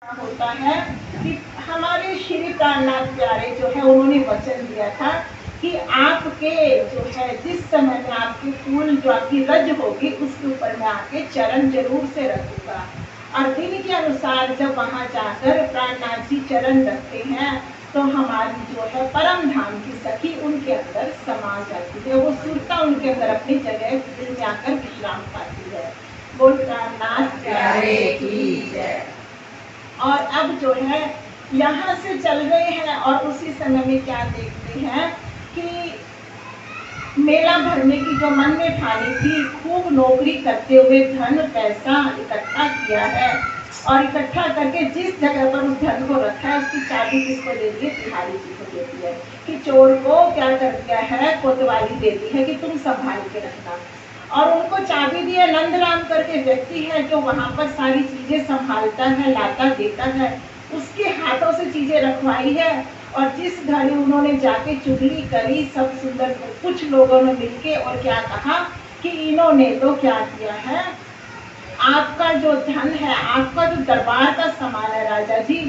होता है कि हमारे श्री प्राणनाथ प्यारे जो है उन्होंने वचन दिया था कि आपके जो है जिस समय में आपके फूल जो आपकी रज होगी उसके ऊपर मैं आके चरण जरूर से रखूंगा। और दिन के अनुसार जब वहां जाकर प्राणनाथ जी चरण रखते हैं तो हमारी जो है परम धाम की सखी उनके अंदर समा जाती है, वो सुरता उनके अंदर अपनी जगह दिल में आकर विश्राम पाती है। बोल प्राणनाथ प्यारे की जय। और अब जो है यहाँ से चल गए हैं और उसी समय में क्या देखते हैं कि मेला भरने की जो मन में ठानी थी, खूब नौकरी करते हुए धन पैसा इकट्ठा किया है और इकट्ठा करके जिस जगह पर उस धन को रखा है उसकी चाबी किसको दे दी है? तिहारी जी को दे दी है कि चोर को क्या कर दिया है? कोतवाली दे दी है कि तुम संभाल के रखना। और उनको चाबी दी है। नंदराम करके व्यक्ति है जो वहां पर सारी चीजें संभालता है, लाता देता है, उसके हाथों से चीजें रखवाई है। और जिस घड़ी उन्होंने जाके चुगली करी सब सुंदर, कुछ लोगों ने मिलके और क्या कहा कि इन्होंने तो क्या किया है, आपका जो धन है, आपका जो दरबार का सामान है राजा जी,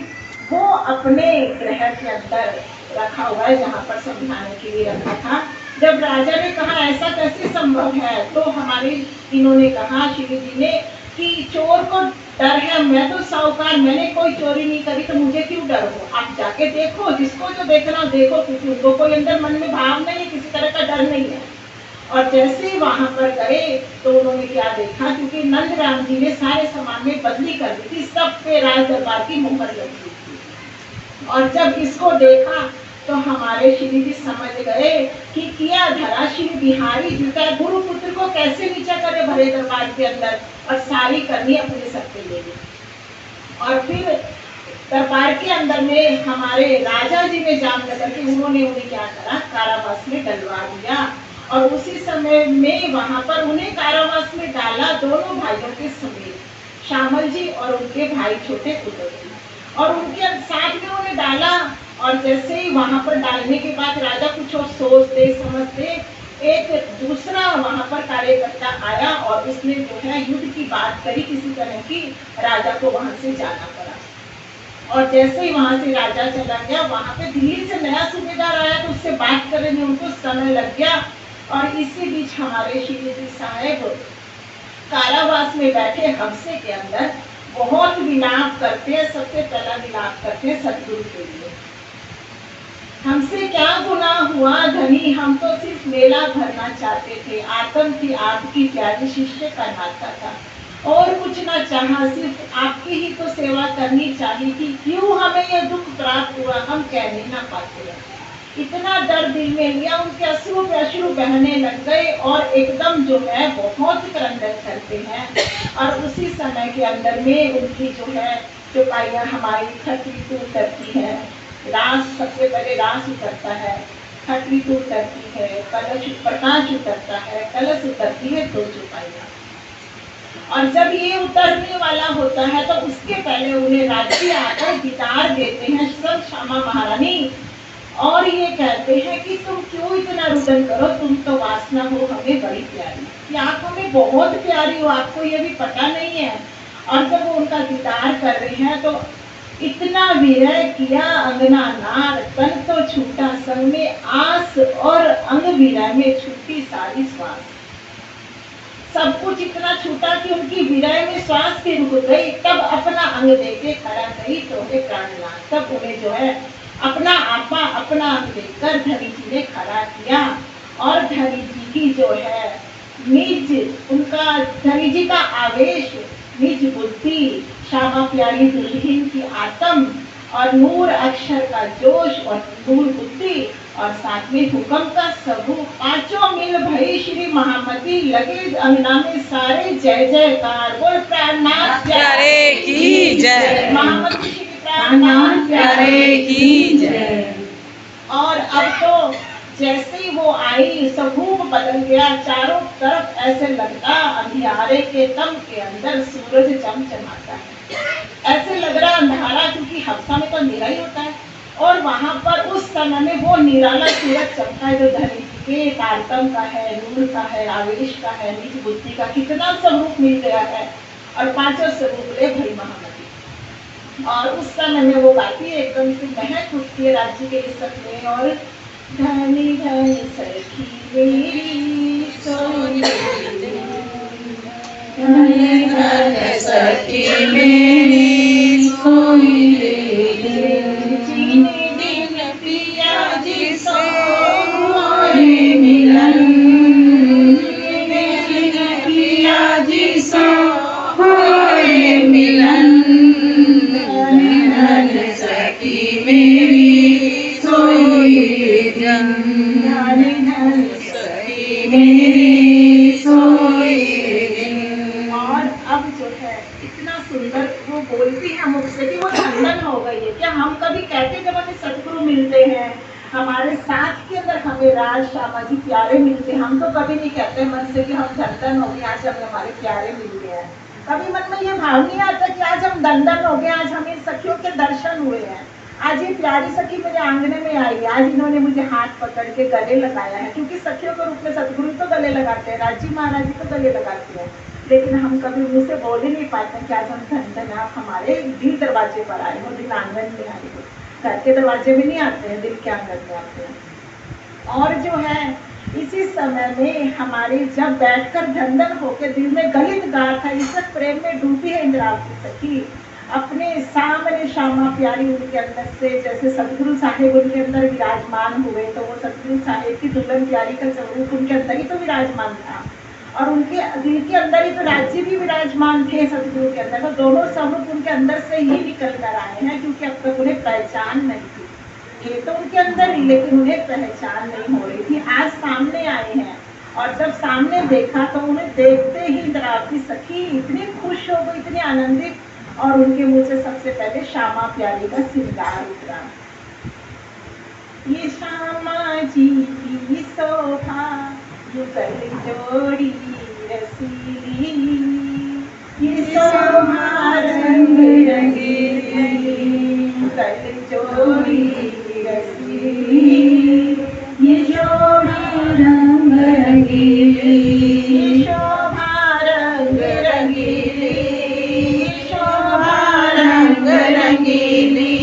वो अपने ग्रह के अंदर रखा हुआ है जहाँ पर समझाने के लिए रखा था। जब राजा ने कहा ऐसा कैसे संभव है, तो हमारे इन्होंने कहा श्री जी ने कि चोर को डर है, मैं तो साहूकार, मैंने कोई चोरी नहीं करी तो मुझे क्यों डर हो? आप जाके देखो, जिसको जो देखना देखो, क्योंकि उनको कोई अंदर मन में भाव नहीं, किसी तरह का डर नहीं है। और जैसे ही वहां पर गए तो उन्होंने क्या देखा, क्योंकि नंदराम जी ने सारे सामान में बदली कर दी थी, सब पे राज दरबार की मुहर लगी थी। और जब इसको देखा तो हमारे श्री जी समझ गए कि किया धरा श्री बिहारी जी का, गुरु पुत्र को कैसे नीचा करे भरे दरबार के अंदर, और सारी करनी अपने सर पे ले ली। और फिर दरबार के अंदर में हमारे राजा जी ने जामनगर के, उन्होंने उन्हें क्या करा, कारावास में डलवा दिया। और उसी समय में वहां पर उन्हें कारावास में डाला दोनों भाइयों के समेत, श्यामल जी और उनके भाई छोटे उदय जी, और उनके साथ में उन्हें डाला। और जैसे ही वहां पर डालने के बाद राजा कुछ और सोचते समझते, एक दूसरा वहां पर कार्यकर्ता आया और उसने जो है युद्ध की बात करी किसी तरह की, राजा को वहां से जाना पड़ा। और जैसे ही वहां से राजा चला गया, वहां पे दिल्ली से नया सूबेदार आया तो उससे बात करने में उनको समय लग गया। और इसी बीच हमारे श्री जी साहेब कारावास में बैठे हफ्से के अंदर बहुत विलाप करते हैं। सबसे पहला विलाप करते हैं सतगुरु के लिए, हमसे क्या गुनाह हुआ धनी, हम तो सिर्फ मेला भरना चाहते थे, आत्म थी आपकी प्यारी शिष्य का नाता था और कुछ ना चाहा, सिर्फ आपकी ही तो सेवा करनी चाहिए थी, क्यों हमें यह दुख प्राप्त हुआ हम कहने ना पाते। इतना दर्द दिल में लिया, उनके अश्रु पे अश्रु बहने लग गए और एकदम जो है बहुत क्रंदन करते हैं। और उसी समय के अंदर में उनकी जो है चौपाइयाँ हमारी छठ ऋतु उतरती है, रास सबसे पहले रास उतरता है, छठ ऋतु उतरती है, कलश प्रकाश उतरता है, कलश उतरती है, दो चौपाइयाँ। और जब ये उतरने वाला होता है तो उसके पहले उन्हें राज्य आकर गिटार देते हैं सब श्यामा महारानी, और ये कहते हैं कि तुम क्यों इतना रुदन करो, तुम तो वासना हो हमें बड़ी प्यारी, कि आप हमें बहुत प्यारी हो, आपको ये भी पता नहीं है। और जब वो उनका गिटार कर रहे हैं तो इतना विरह किया अंगना नार, तन तो छूटा संग में आस, और अंग विरह में छूटी सारी श्वास। सब कुछ इतना छूटा कि उनकी विरह में श्वास भी रुक गई। तब अपना अंग देके खड़ा गई तो प्राणनाथ, तब उन्हें जो है अपना आपा अपना अंग देकर धनी जी ने खड़ा किया। और धनी जी की जो है निज, उनका धनी जी का आवेश, निज बुद्धि, श्यामा प्यारी दुल्हन की आत्म, और नूर अक्षर का जोश, और नूर बुद्धि, और साथ में हुक्म का सबूत, पांचों मिल भई श्री महामती, लगे अंगना में सारे जय जयकार। बोल प्राणनाथ प्यारे की जय, महामती श्री प्राणनाथ प्यारे की जय। और अब तो जैसे ही वो आई स्वरूप बदल गया, चारों तरफ ऐसे लगता अंधियारे के तम के अंदर सूरज चमचमाता है, ऐसे लग रहा अंधारा, क्योंकि हफ्सा में तो अंधेरा ही होता है। और वहां पर उस समय में वो निराला सूरज चमका है जो धनी के तारतम का है, नूर का है, आवेश का है, निज बुद्धि का, कितना स्वरूप मिल गया है। और पांचों स्वरूप ले भई महामती। और उस समय में वो गाती है, एकदम से महक उठती है राज्य के इस सपने, और धनी धनी सखी मेरी सोई, धनी धनी सखी मेरी सोई, जीने दिन पिया जी सो मोरे मिलन, जीने दिन पिया जी सो मोरे मिलन, सखी मेरी सोई दिन, सखी मेरी सोई दिन। और अब जो है इतना सुंदर वो बोलती है मुझसे कि वो धन हो गई है। क्या हम कभी कहते जब हमें सतगुरु मिलते हैं, हमारे साथ के अंदर हमें राज श्यामा जी प्यारे मिलते हैं, हम तो कभी नहीं कहते मन से कि हम धन हो गए, आज हमें हमारे प्यारे मिल गए हैं। कभी मन में ये भाव नहीं आता कि आज हम दंडन हो गए, आज हमें सखियों के दर्शन हुए हैं, आज ये प्यारी सखी मेरे आंगने में आई है, आज इन्होंने मुझे हाथ पकड़ के गले लगाया है, क्योंकि सखियों के रूप में सतगुरु तो गले लगाते हैं, राजी महाराज जी तो गले लगाते हैं, लेकिन हम कभी मुंह से बोल ही नहीं पाते कि आज हम धन आप हमारे दिल दरवाजे पर आए हो, दिल आंगन में आए हो, घर के दरवाजे में नहीं आते हैं, दिल के आंगन में आते हैं। और जो है इसी समय में हमारे जब बैठकर धन होकर दिल में गलित गाथा ईश्वर प्रेम में डूबी है इंद्रावती सखी, अपने सामने श्यामा प्यारी उनके अंदर से, जैसे सतगुरु साहेब उनके अंदर विराजमान हुए, तो वो सतगुरु साहेब की दुल्हन प्यारी का स्वरूप उनके अंदर ही तो विराजमान था, और उनके दिल के अंदर ही तो राज्य भी विराजमान थे सतगुरु के अंदर, तो दोनों स्वरूप उनके अंदर से ही निकल कर आए हैं, क्योंकि अब तक उन्हें पहचान नहीं थी, ये तो उनके अंदर ही, लेकिन उन्हें पहचान नहीं हो रही थी। आज सामने आए हैं, और जब सामने देखा तो उन्हें देखते ही इंद्रावती सखी इतनी खुश हो गई, इतनी आनंदित, और उनके मुंह से सबसे पहले श्यामा प्यारी का श्रृंगार उतरा। ये श्यामा जी की शोभा युगल जोड़ी रसीली, ये शोभा रंग रंगीली युगल जोड़ी रसीली, ये शोभा रंग रंगीली, ये शोभा रंग रंगीली, शोभा रंग रंगीली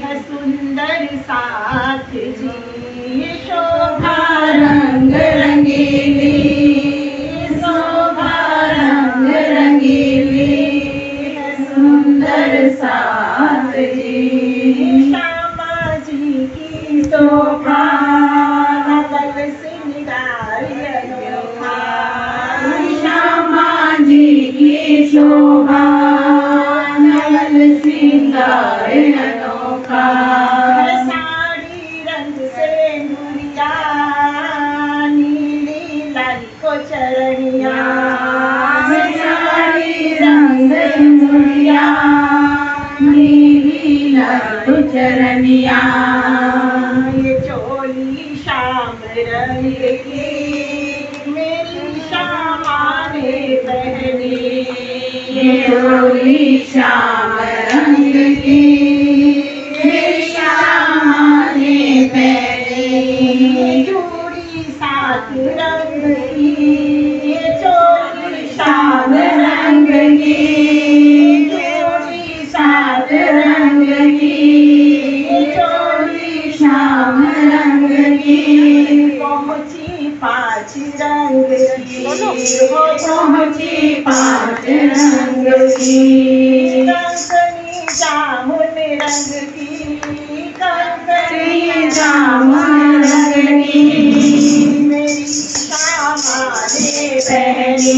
है सुंदर साथ जी, ये शोभा रंग रंगीली, शोभा रंग रंगीली है सुंदर साथ जी, श्यामा जी की शोभा नवल श्रृंगार अनोखा, श्यामा जी की शोभा नवल श्रृंगार अनोखा, साड़ी रंग से नुरिया नीली लाल को चरणिया, साड़ी रंग से नुरिया नीली लाल को चरणिया, ये चोली श्याम रंग की मेरी श्यामा ने पहनी, ये चोली श्याम रंग की मेरी श्यामा ने पहनी, चूड़ी सात रंग की, ये चोली श्याम रंग की, चूड़ी सात रंग की, ये चोली श्याम रंग की, पहुंची पाँच रंग की, वो पहुंची पाँच रंग की, कंकनी जामुन रंग की, कंकनी जामुन रंग की मेरी श्यामा ने पहनी,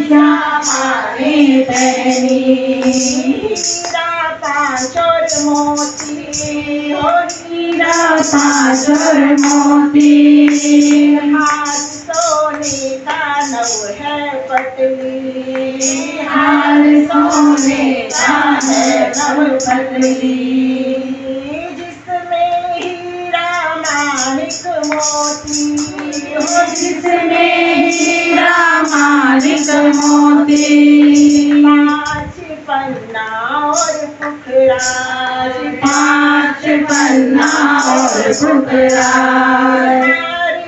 श्यामा ने पहनी, हीरा पाँच और मोती, और हीरा पाँच और मोती, हाथ सोने का नव है पतली, हार सोने का है नव पतली, जिसमें हीरा माणिक मोती, हो जिसमें हीरा माणिक मोती, पाँच पन्ना और पुखराज, पाँच पन्ना और पुखराज,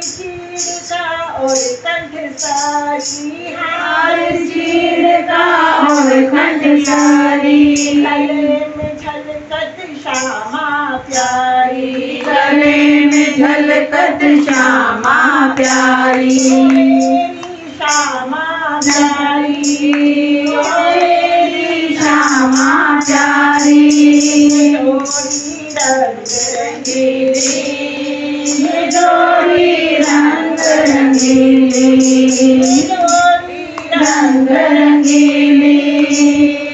चीड़ का और और कंठ सारी हार चीर का और कंठ सारी, गले में झलकत श्यामा प्यारी, गले में झलकत श्यामा प्यारी, मेरी श्यामा प्यारी, मेरी श्यामा प्यारी। जोड़ी रंग रंगीली, ये जोड़ी रंग रंगीली, जोड़ी रंग रंगीली,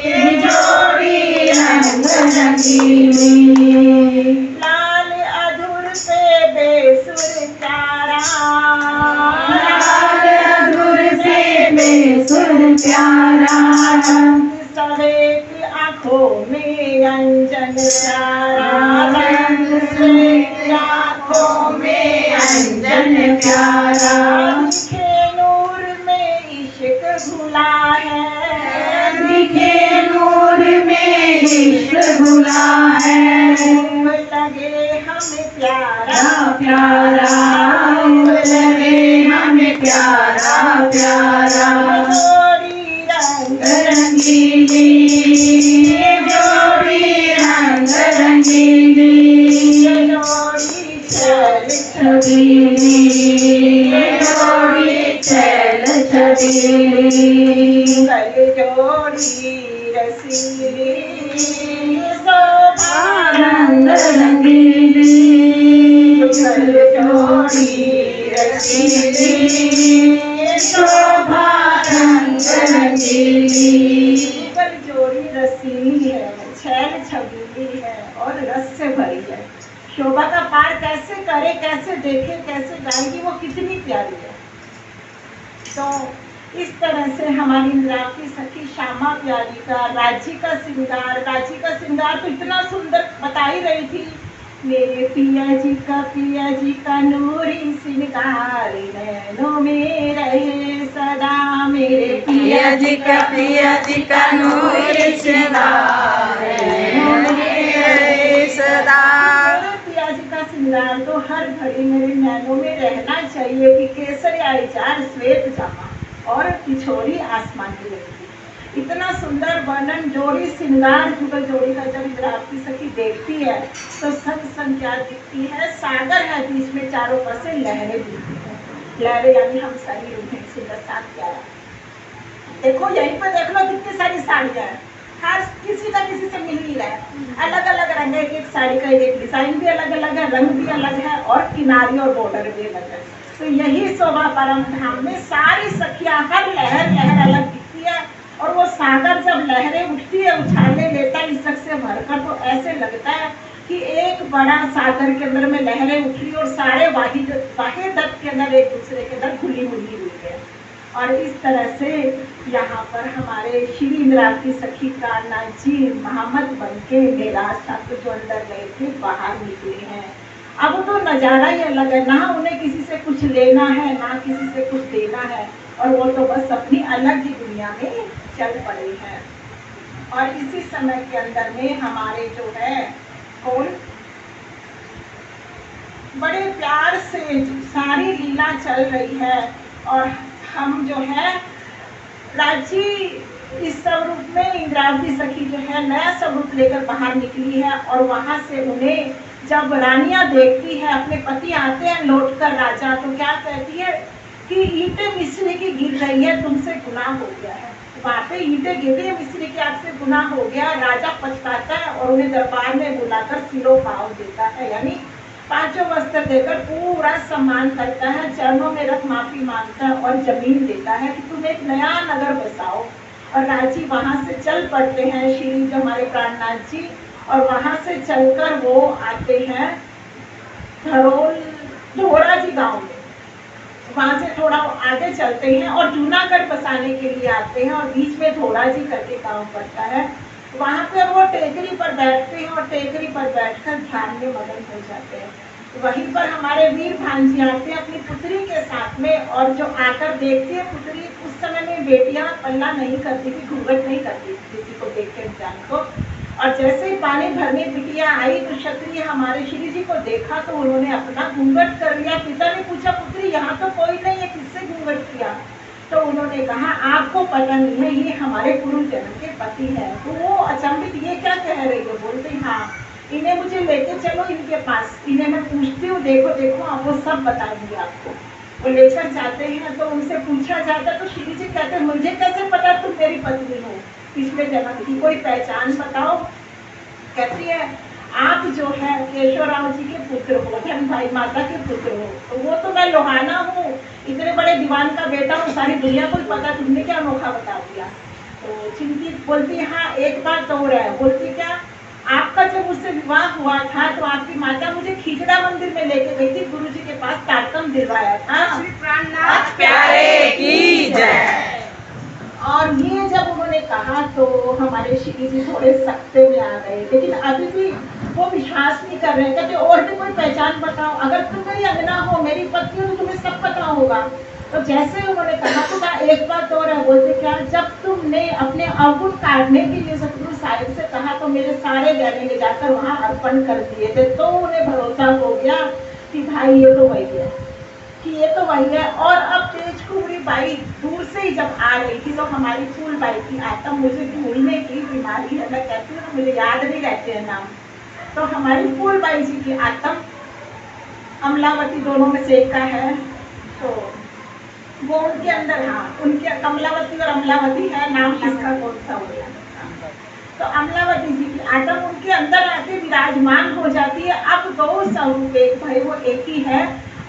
ये जोड़ी रंग रंगीली। लाल अधूर पे बेसुर प्यारा, लाल अधूर से बेसुर प्यारा, सफेद आँखों में अंजन प्यारा, रंग सफेद आँखों में अंजन प्यारा, दिखे नूर में इश्क घुला है, दिखे नूर में इश्क घुला है, लगे हमें प्यारा प्यारा लगे हमें प्यारा प्यारा। जोड़ी रंग रंगीली, ये जोड़ी रंग रंगीली, जोड़ी चल छबीली, ये जोड़ी चल छबीली, कल जोड़ी रसीली, शोभा रंग रंगीली, कल जोड़ी रसीली, शोभा रंग रंगीली। कल जोड़ी रसीली है, छैल छबीली है और रस से भरी है। शोभा का पार कैसे करे, कैसे देखे, कैसे गाएगी, वो कितनी प्यारी है। तो इस तरह से हमारी इंद्रावती सखी श्यामा प्यारी का राजी का श्रृंगार तो इतना सुंदर बता ही रही थी। मेरे पिया जी का नूरी श्रृंगार नैनों में रहे सदा, मेरे पिया जी का नूर श्रृंगार नैनों में रहे सदा। मेरे पिया जी का श्रृंगार तो हर घड़ी मेरे नैनों में रहना चाहिए कि केसरी आईचार श्वेत जामा और पिछोड़ी आसमान की लड़की। इतना सुंदर वर्णन जोड़ी श्रृंगार जुगल जोड़ी का जब इंद्रावती सखी देखती है तो संग संग क्या दिखती है, सागर है बीच में, चारों पर से लहरें दिखती हैं। लहरें यानी हम सारी रूहें, सुंदर साथ प्यारा। देखो यहीं पर देख लो कितनी सारी साड़ियाँ हैं, हर किसी का किसी से मिल ही रहा है। अलग अलग रंग है, एक साड़ी का एक डिजाइन भी अलग अलग है, रंग भी अलग है और किनारी और बॉर्डर भी अलग है। तो यही शोभा परम धाम में सारी सखियां हर लहर अलग दिखती है। और वो सागर जब लहरें उठती है, उछाले लेता है इसक से भरकर, तो ऐसे लगता है कि एक बड़ा सागर के अंदर में लहरें उठ रही और सारे वाहिद के अंदर एक दूसरे के अंदर खुली मुली हुई है। और इस तरह से यहाँ पर हमारे श्री इंद्रावती सखी कान्नाथ जी मोहम्मद बन के निराश ठाकुर जो अंदर गए थे बाहर निकले हैं। अब तो नज़ारा ही अलग है, ना उन्हें किसी से कुछ लेना है ना किसी से कुछ देना है, और वो तो बस अपनी अलग ही दुनिया में चल पड़े हैं। और इसी समय के अंदर में हमारे जो है कौन बड़े प्यार से सारी लीला चल रही है, और हम जो है राजी इस स्वरूप में इंद्रावती सखी जो है नया स्वरूप लेकर बाहर निकली है। और वहां से उन्हें जब रानियां देखती है, अपने पति आते हैं लौट कर राजा, तो क्या कहती है कि ईंटें मिस्री की गिर रही है, तुमसे गुनाह हो गया है। वहाँ पे ईंटें गिर रही है मिस्री की, आपसे गुनाह हो गया। राजा पछताता है और उन्हें दरबार में बुलाकर सिरो पाव देता है, यानी पांचों वस्त्र देकर पूरा सम्मान करता है, चरणों में रख माफी मांगता है और जमीन देता है कि तुम एक नया नगर बसाओ। और राजी वहां से चल पड़ते हैं श्री जो हमारे प्राणनाथ जी, और वहां से चलकर वो आते हैं धरोड़ा जी गांव में। वहां से थोड़ा आगे चलते हैं और जूनागढ़ बसाने के लिए आते हैं, और बीच में धोड़ा जी करके गांव पड़ता है। वहां पर वो टेकरी पर बैठते हैं और टेकरी पर बैठकर ध्यान में मगन हो जाते हैं। वहीं पर हमारे वीर भांजी आते हैं अपनी पुत्री के साथ में, और जो आकर देखती है पुत्री, उस समय में बेटियां पल्ला नहीं करती थी, घूंघट नहीं करती थी किसी को देख के इंसान को। और जैसे ही पानी भरने बिटिया आई तो क्षत्रिय हमारे श्री जी को देखा तो उन्होंने अपना घूंघट कर लिया। पिता ने पूछा पुत्री यहाँ तो कोई नहीं है, किससे स्तुति किया। तो उन्होंने कहा आपको पता नहीं है ये हमारे पूर्व जन्म के पति है। तो वो अचंभित, ये क्या कह रही है? बोलते हाँ, इन्हें मुझे लेके चलो इनके पास, इन्हें मैं पूछती हूँ, देखो देखो आप वो सब बताएंगे आपको। वो लेकर जाते हैं तो उनसे पूछा जाता, तो श्री जी कहते हैं मुझे कैसे पता तुम मेरी पत्नी हो, पिछले जन्म की कोई पहचान बताओ। कहती है आप जो है केशवराव जी के पुत्र हो, धन भाई माता के पुत्र हो। तो वो तो मैं लोहाना हूँ, इतने बड़े दीवान का बेटा हूँ, सारी दुनिया को पता, तुमने क्या अनोखा बता दिया। तो चिंतित बोलती हाँ एक बात और है। बोलती क्या? आपका जब उससे विवाह हुआ था तो आपकी माता मुझे खींचड़ा मंदिर में लेके गई थी, गुरु जी के पास तारतम दिलवाया था। श्री प्राणनाथ प्यारे की जय। और ये जब उन्होंने कहा तो हमारे श्री जी थोड़े सख्ते में आ गए, लेकिन अभी भी वो विश्वास नहीं कर रहे। कहते और भी कोई पहचान बताओ, अगर तुम मेरी अंगना हो, मेरी पत्नी हो, तो तुम्हें सब पता होगा। तो जैसे उन्होंने कहा तो एक बात और है। बोलते क्या? जब तुमने अपने अवगुण काटने के लिए सतगुरु साहिब से कहा तो मेरे सारे गहने ले जाकर वहाँ अर्पण कर दिए थे। तो उन्हें भरोसा हो गया कि भाई ये तो वही है, कि ये तो वही है। और अब तेज कुंवरी बाई दूर से ही जब आ रही थी तो हमारी फूल बाई की आत्मा, मुझे भूलने की बीमारी है, मैं कहती हूँ मुझे याद नहीं रहते हैं नाम। तो हमारी फूल बाई जी की आत्मा अमलावती दोनों में से एक का है, तो वो उनके अंदर, हाँ उनके कमलावती और अमलावती है, नाम किसका कौन सा हो गया। तो अमलावती जी की आत्मा उनके अंदर आके विराजमान हो जाती है। अब गौ स्वरूप एक भाई वो एक ही है,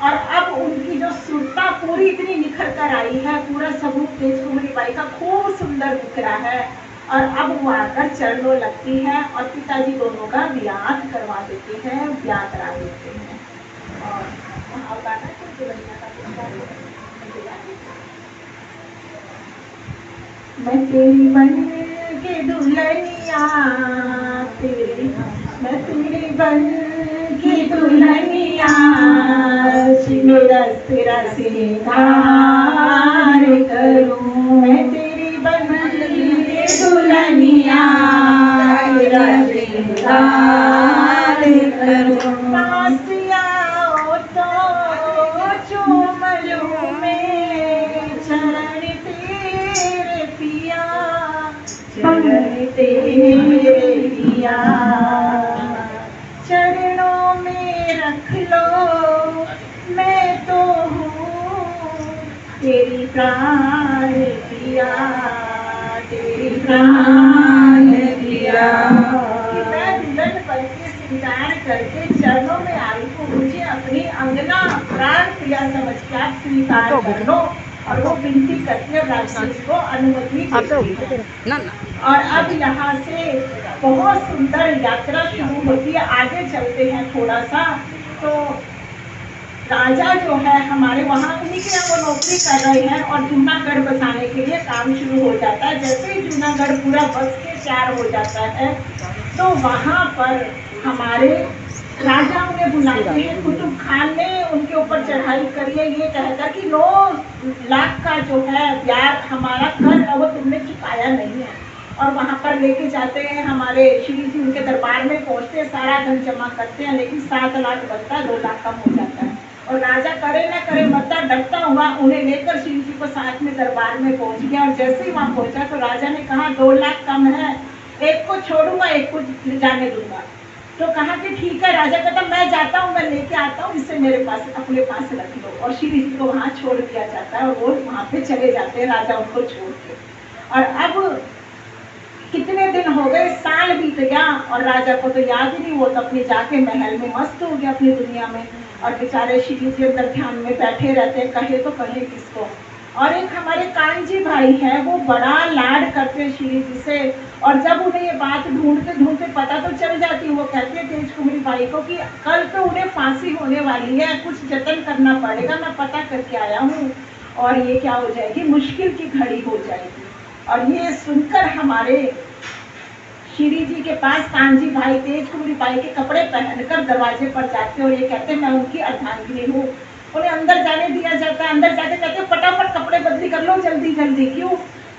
और अब उनकी जो सुरता पूरी इतनी निखर कर आई है, पूरा स्वरूप तेज कुंवरी बाई का खूब सुंदर दिख रहा है। और अब वो आकर चरणों लगती है और पिताजी दोनों का ब्याह करवा देते हैं, ब्याह करा देते हैं। और वहाँ गाना तो दुल्हनिया का मैं तेरी बन के दुल्हनिया तेरी, मैं तेरी बन के दुल्हनिया, मेरा तेरा सिंगार करूं। मैं तेरी बन के दुल्हनिया तेरा सिंगार करूं। पास आओ तो चूम लूं मैं चरण तेरे पिया, चरण तेरे पिया, चरणों में रख लो मैं तो हूँ तेरी प्राण पिया, तेरी प्राण पिया। कि मैं दुल्हन बनके श्रृंगार करके चरणों में आई हूँ, मुझे अपनी अंगना प्राण प्रिया समझ के आप स्वीकार कर लो। और वो विनती करती है राक्षस को अनुमति देती है। और अब यहाँ से बहुत सुंदर यात्रा शुरू होती है। आगे चलते हैं थोड़ा सा, तो राजा जो है हमारे वहाँ, उन्हीं के यहाँ वो नौकरी कर रहे हैं और जूनागढ़ बसाने के लिए काम शुरू हो जाता है। जैसे ही जूनागढ़ पूरा बस के तैयार हो जाता है तो वहाँ पर हमारे राजा उन्हें बुलाते हैं। कुतुब खान ने उनके ऊपर चढ़ाई करी है, ये कहकर कि 9 लाख का जो है ब्याज हमारा कर है वो तुमने चुकाया नहीं है। और वहाँ पर लेके जाते हैं हमारे श्री जी, उनके दरबार में पहुँचते हैं, सारा धन जमा करते हैं, लेकिन 7 लाख बनता है, 2 लाख कम हो जाता है। और राजा करे ना करे मरता डरता हुआ उन्हें लेकर श्री जी को साथ में दरबार में पहुँच गया। और जैसे ही वहाँ पहुँचा तो राजा ने कहा 2 लाख कम है, एक को छोड़ूंगा एक को जाने दूंगा। तो कहा कि ठीक है। राजा कहता मैं जाता हूँ, मैं लेके आता हूँ, इससे मेरे पास अपने पास रख लो। और श्री जी को वहाँ छोड़ दिया जाता है और वो वहाँ पे चले जाते हैं राजा उनको छोड़ के। और अब कितने दिन हो गए, साल बीत गया और राजा को तो याद ही नहीं, वो तो अपने जाके महल में मस्त हो गया अपनी दुनिया में। और बेचारे श्री जी अंदर ध्यान में बैठे रहते हैं, कहे तो कहे किसको। और एक हमारे कांजी भाई हैं, वो बड़ा लाड करते श्री जी से। और जब उन्हें ये बात ढूंढते ढूंढते पता तो चल जाती है, वो कहते हैं तेज कुंवरी बाई को कि कल तो उन्हें फांसी होने वाली है, कुछ जतन करना पड़ेगा, मैं पता करके आया हूँ और ये क्या हो जाएगी, मुश्किल की घड़ी हो जाएगी। और ये सुनकर हमारे श्री जी के पास कांजी भाई तेज कुंवरी बाई के कपड़े पहनकर दरवाजे पर जाते हैं और ये कहते हैं मैं उनकी अर्धांगिनी हूँ। उन्हें अंदर जाने दिया जाता है, अंदर जाके कहते हैं फटाफट कपड़े बदली कर लो, जल्दी जल्दी। क्यों?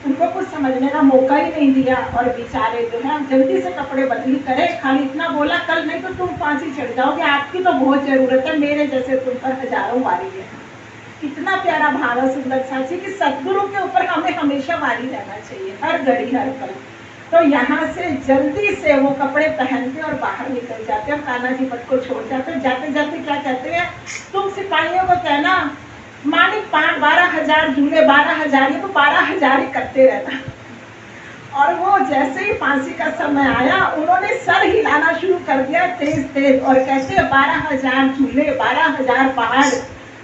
उनको कुछ समझने का मौका ही नहीं दिया। और बेचारे जो है जल्दी से कपड़े बदली करे, खाली इतना बोला कल नहीं तो तुम फांसी चढ़ जाओगे, आपकी तो बहुत जरूरत है, मेरे जैसे तुम पर हजारों वारी है। कितना प्यारा भाव है सुंदर साक्षी कि सतगुरु के ऊपर हमें हमेशा वारी रहना चाहिए, हर घड़ी हर पल। तो यहाँ से जल्दी से वो कपड़े पहनते और बाहर निकल जाते और कान्हा जी भट्ट को छोड़ जाते। जाते जाते क्या कहते हैं, तुम सिपाहियों को कहना मानिक 12,000 झूले, 12,000, ये तो 12,000 ही करते रहना। और वो जैसे ही फांसी का समय आया उन्होंने सर हिलाना शुरू कर दिया तेज तेज और कहते 12,000 झूले, 12,000 पहाड़,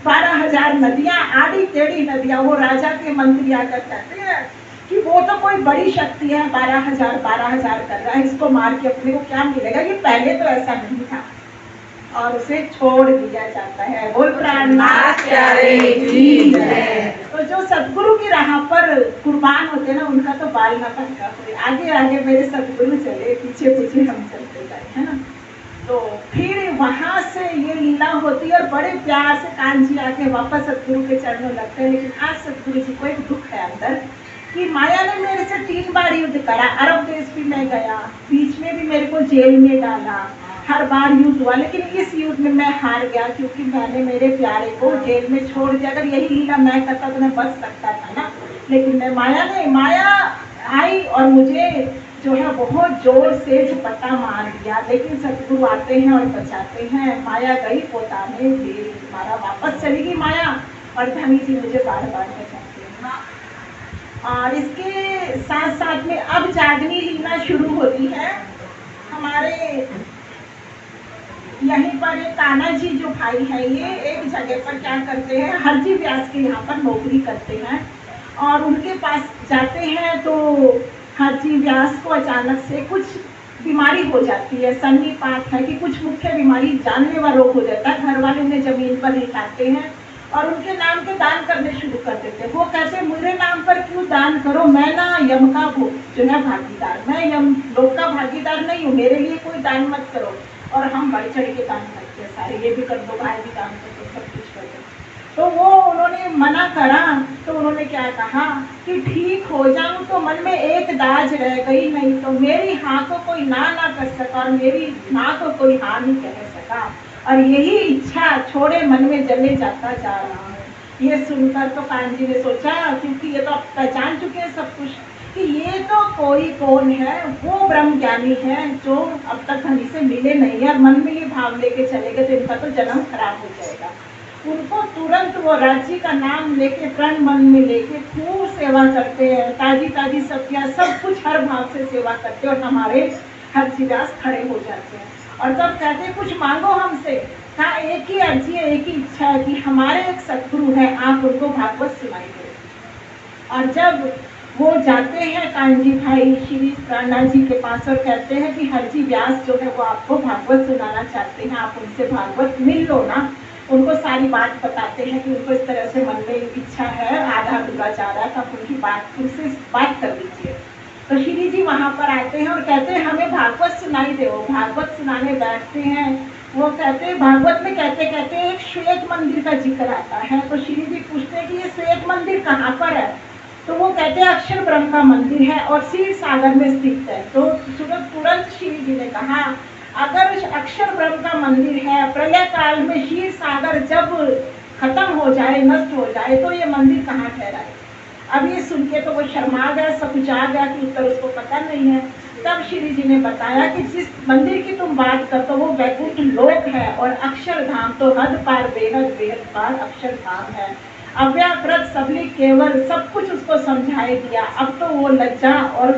12,000 नदियां, आड़ी टेढ़ी नदियां। वो राजा के मंत्री आकर कहते हैं कि वो तो कोई बड़ी शक्ति है, 12,000 कर रहा है, इसको मार के अपने को क्या मिलेगा। ये पहले तो ऐसा नहीं था और उसे छोड़ दिया जाता है। बोल प्राणनाथ प्यारे की जय। तो जो सतगुरु की राह पर कुर्बान होते ना उनका तो बाल ना पंखा कोई। आगे आगे मेरे सतगुरु चले, पीछे पीछे हम चलते जाए, है ना। तो फिर वहां से ये लीला होती है और बड़े प्यार से कान्हा जी आके वापस सतगुरु के चरणों लगते हैं। लेकिन आज सतगुरु जी को एक दुख है अंदर कि माया ने मेरे से 3 बार युद्ध करा, अरब देश भी मैं गया, बीच में भी मेरे को जेल में डाला, हर बार युद्ध हुआ, लेकिन इस युद्ध में मैं हार गया क्योंकि मैंने मेरे प्यारे को जेल में छोड़ दिया। अगर यही लीला मैं करता तो मैं बच सकता था ना, लेकिन मैं माया आई और मुझे जो है बहुत जोर से झपट्टा मार दिया। लेकिन सतगुरु आते हैं और बचाते हैं। माया गई पोताने ढेर, मारा वापस चली गई माया और धनी जी मुझे बार बार बचाते हैं। और इसके साथ साथ में अब जागनी लीला शुरू होती है। हमारे यहीं पर एक कान्हा जी जो भाई है ये एक जगह पर क्या करते हैं, हरजी व्यास के यहाँ पर नौकरी करते हैं और उनके पास जाते हैं तो हरजी व्यास को अचानक से कुछ बीमारी हो जाती है। सन्निपात है कि कुछ मुख्य बीमारी, जानलेवा रोग हो जाता है। घर वाले उन्हें जमीन पर लिटाते हैं और उनके नाम के दान करने शुरू कर देते हैं। वो कहते मेरे नाम पर क्यों दान करो, मैं ना यम का जो है भागीदार, मैं यम लोक का भागीदार नहीं हूँ, मेरे लिए कोई दान मत करो। और हम बढ़ चढ़ के दान करते हैं सारे, ये भी कर दो, भाई भी दान कर दो, सब कुछ कर दो। तो वो उन्होंने मना करा तो उन्होंने क्या कहा कि ठीक हो जाऊं तो मन में एक दाज रह गई, नहीं तो मेरी हाँ को कोई ना कर सका और मेरी ना को कोई हाँ नहीं कह सका और यही इच्छा छोड़े मन में जले जाता जा रहा है। ये सुनकर तो कान्हा जी ने सोचा, क्योंकि ये तो आप पहचान चुके हैं सब कुछ कि ये तो कोई कौन है, वो ब्रह्म ज्ञानी है जो अब तक धनी से मिले नहीं है। मन में ये भाव लेके चले गए तो इनका तो जन्म खराब हो जाएगा। उनको तुरंत वो राज्य का नाम लेके प्रण मन में लेके खूब सेवा करते हैं, ताजी ताजी सब्जियां सब कुछ हर भाव से सेवा करते हैं और हमारे हरजी व्यास खड़े हो जाते हैं और तब कहते हैं कुछ मांगो हमसे। कहा एक ही अर्जी है, एक ही इच्छा है कि हमारे एक सतगुरु है, आप उनको भागवत सुनाई दो। और जब वो जाते हैं कान्हा जी भाई श्री कान्हा जी के पास और कहते हैं कि हरजी व्यास जो है वो आपको भागवत सुनाना चाहते हैं, आप उनसे भागवत मिल लो ना। उनको सारी बात बताते हैं कि उनको इस तरह से मन में इच्छा है, आधा अधूरा जा रहा है, तो आप उनकी बात उनसे बात कर लीजिए। तो श्री जी वहाँ पर आते हैं और कहते हैं हमें भागवत सुनाई दे। वो भागवत सुनाने बैठते हैं। वो कहते हैं भागवत में कहते कहते एक श्वेत मंदिर का जिक्र आता है। तो श्री जी पूछते हैं कि ये श्वेत मंदिर कहाँ पर है। तो वो कहते हैं अक्षर ब्रह्म का मंदिर है और क्षीर सागर में स्थित है। तो तुरंत श्री जी ने कहा अगर अक्षर ब्रह्म का मंदिर है, प्रलय काल में क्षीर सागर जब खत्म हो जाए, नष्ट हो जाए, तो ये मंदिर कहाँ ठहराए। अब ये सुन के तो वो शर्मा गया, सब कुछ आ गया कि उत्तर उसको पता नहीं है। तब श्री जी ने बताया कि जिस मंदिर की तुम बात करते हो वो वैकुंठ लोक है और अक्षरधाम तो हद पार बेहद बेहद पार अक्षरधाम है। अव्याकृत सबली केवल सब कुछ उसको समझाए दिया। अब तो वो लज्जा और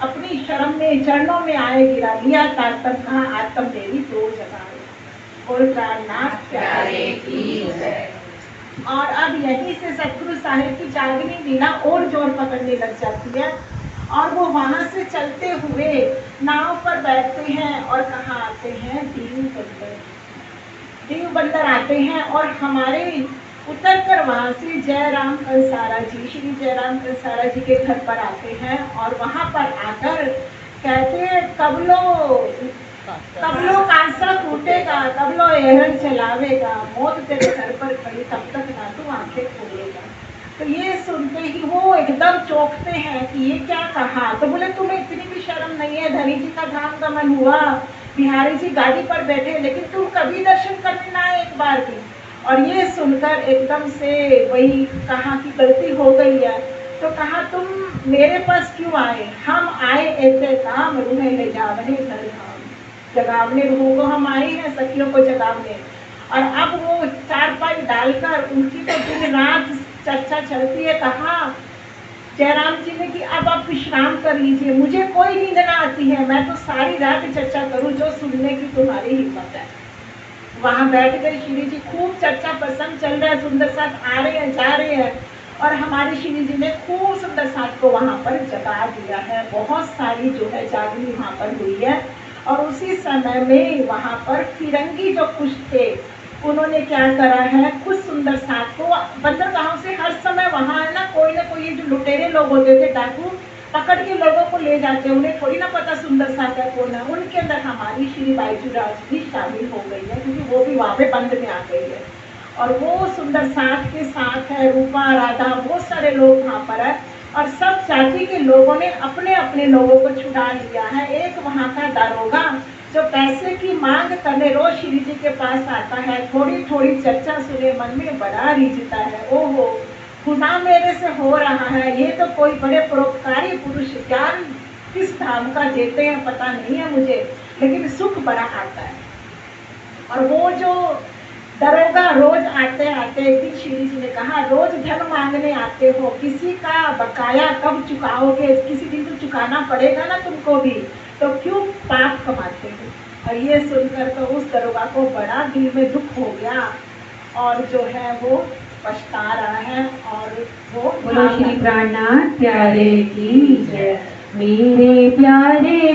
अपनी शर्म में चरणों में आए गिरा, लिया तारतम कहा आत्म देवी दो जगह। और प्राणनाथ प्यारे की जय। और अब यहीं से सतगुरु साहिब की जागनी लीला और जोर पकड़ने लग जाती है और वो वहां से चलते हुए नाव पर बैठते हैं और कहाँ आते हैं, दीव बंदर। दीव बंदर आते हैं और हमारे उतर कर वहां से जयराम कंसारा जी, श्री जयराम कंसारा जी के घर पर आते हैं और वहां पर आकर कहते हैं कबलो कांसा टूटेगा, कबलो एहन चलावेगा, मौत तेरे घर पर खड़ी तब तक ना तू आंखें खोलेगा। तो ये सुनते ही वो एकदम चौंकते हैं कि ये क्या कहा। तो बोले तुम्हें इतनी भी शर्म नहीं है, धनी जी का धाम गमन हुआ, बिहारी जी गाड़ी पर बैठे, लेकिन तुम कभी दर्शन करने ना आए एक बार भी। और ये सुनकर एकदम से वही कहा कि गलती हो गई है। तो कहा तुम मेरे पास क्यों आए? हम आए ऐसे काम रूहे ले जावने घर धाम, जगावने रूहों को हम आए हैं, सखियों को जगावने। और अब वो चारपाई डालकर उनकी तो दिन रात चर्चा चलती है। कहा जयराम जी ने कि अब आप विश्राम कर लीजिए, मुझे कोई नींद ना आती है, मैं तो सारी रात चर्चा करूं जो सुनने की तुम्हारी हिम्मत है। वहां बैठ कर श्री जी खूब चर्चा प्रसंग चल रहा है, सुंदर साथ आ रहे हैं जा रहे हैं, और हमारे श्री जी ने खूब सुंदर साथ को वहां पर जगा दिया है। बहुत सारी जो है जागनी वहां पर हुई है। और उसी समय में वहां पर फिरंगी जो कुछ थे उन्होंने क्या करा है, खुद सुंदर साथ को बंदरगाहों से हर समय वहां है ना कोई जो लुटेरे लोग होते थे, डाकू पकड़ के लोगों को ले जाते, उन्हें थोड़ी ना पता सुंदर साथ है कौन है। उनके अंदर हमारी श्री बाईजू राज भी शामिल हो गई है, क्योंकि वो भी वहां पे बंद में आ गई है। और वो सुंदर साथ के साथ है रूपा राधा, बहुत सारे लोग वहां पर है। और सब जाति के लोगों ने अपने अपने लोगों को छुड़ा लिया है। एक वहां का दारोगा जो पैसे की मांग करने रोज श्री जी के पास आता है, थोड़ी थोड़ी चर्चा सुने मन में बड़ा रिझता है, ओहो खुदा मेरे से हो रहा है, ये तो कोई बड़े परोपकारी पुरुष ज्ञान किस धाम का देते हैं पता नहीं है मुझे, लेकिन सुख बड़ा आता है। और वो जो दरोगा रोज आते आते एक दिन श्री जी ने कहा, रोज धन मांगने आते हो, किसी का बकाया कब चुकाओगे? किसी दिन तो चुकाना पड़ेगा ना तुमको भी, तो क्यों पाप कमाते हो? और ये सुनकर तो उस दरोगा को बड़ा दिल में दुख हो गया, और जो है वो पछता रहा है। और वो बोलो श्री प्राणनाथ प्यारे की जय। मेरे प्यारे